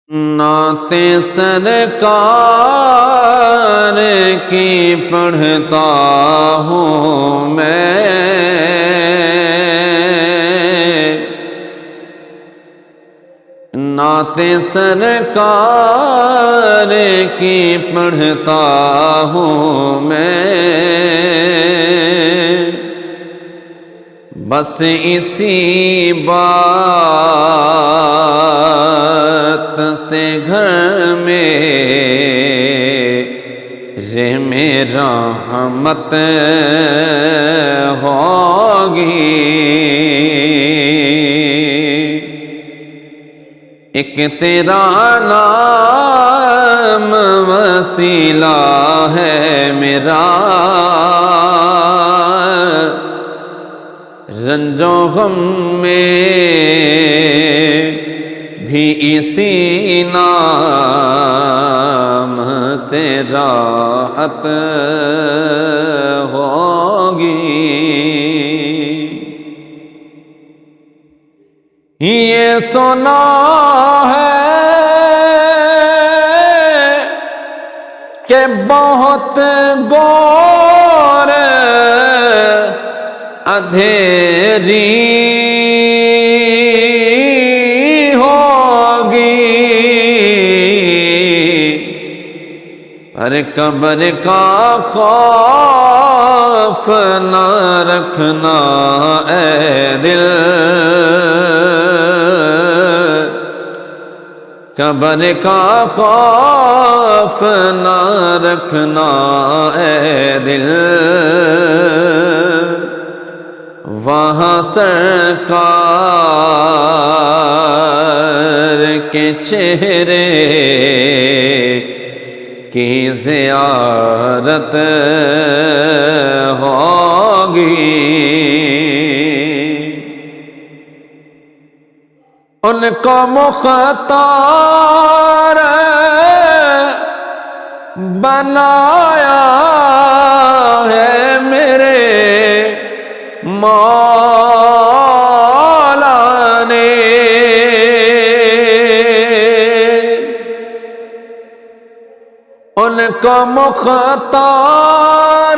نعتیں سرکار کی پڑھتا ہوں میں، نعتیں سرکار کی پڑھتا ہوں میں، بس اسی بات سے گھر میں یہ میرا رحمت ہوگی۔ ایک تیرا نام وسیلہ ہے میرا، رنج و غم میں بھی اسی نام سے راحت ہوگی۔ یہ سنا ہے کہ بہت گور اندھیری ہوگی، پر قبر کا خوف نہ رکھنا اے دل، قبر کا خوف نہ رکھنا اے دل، وہاں سرکار کے چہرے کی زیارت ہوگی۔ ان کو مختار بنایا ہے میرے مولا نے، ان کو مختار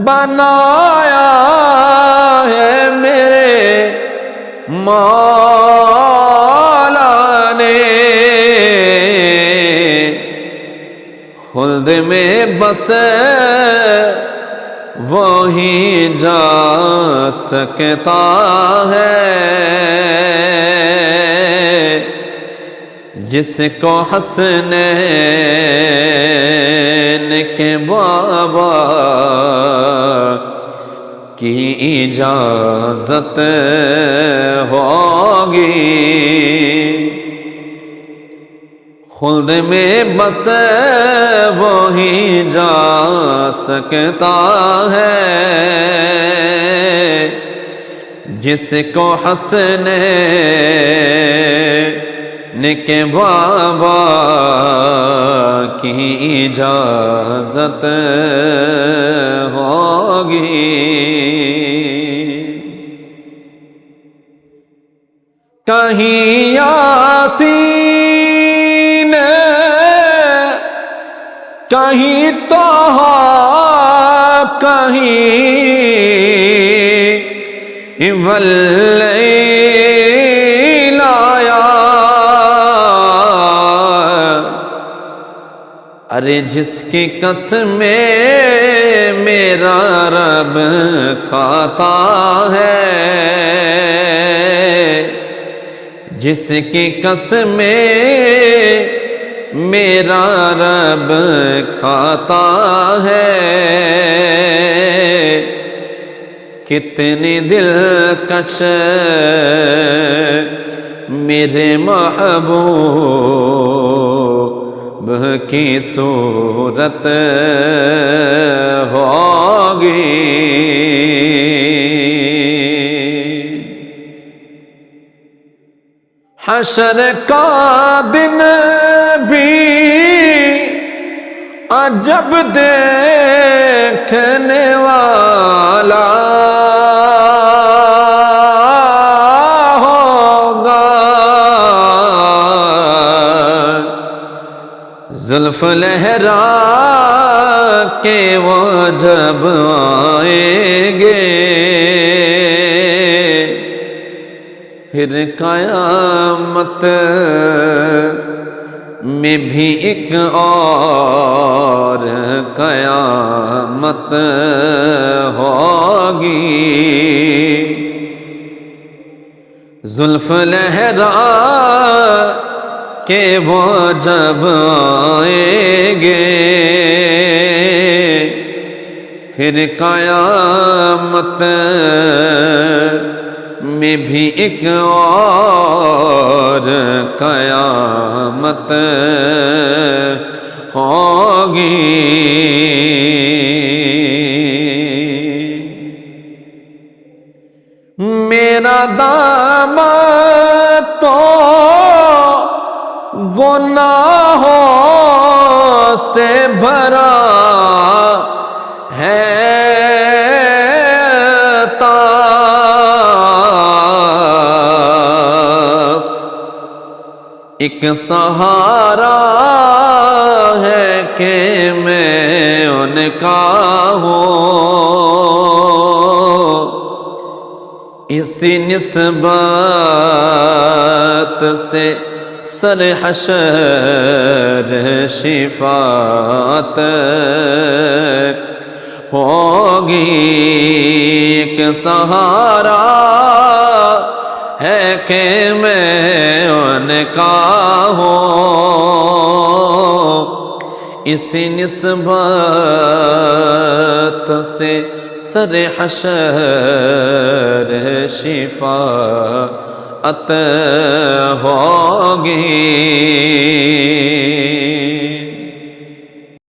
بنایا ہے میرے مولا نے، خلد میں بس وہی جا سکتا ہے جس کو حسنین کے بابا کی اجازت ہوگی۔ خلد میں بس وہی جا سکتا ہے جس کو حسنین کے بابا کی اجازت ہوگی۔ کہیں یاسین، کہیں طٰہٰ، کہیں واللیل آیا، ارے جس کی قسمیں میرا رب کھاتا ہے، جس کی قسمیں میرا رب کھاتا ہے، کتنی دلکش میرے محبوب کی صورت ہوگی۔ حشر کا دن بھی عجب دیکھنے والا ہوگا، زلف لہرا کے وہ جب آئیں گے پھر قیامت میں بھی ایک اور قیامت ہوگی زلف لہرا کہ وہ جب آئیں گے پھر قیامت میں بھی ایک اور قیامت ہوگی میرا دامن تو گناہوں سے بھرا ہے طاف ایک سہارا ہے کہ میں ان کا ہوں اسی نسبت سے سر حشر شفاعت ہوگی ایک سہارا ہے کہ میں ان کا ہوں اسی نسبت سے سر حشر شفاعت ہوگی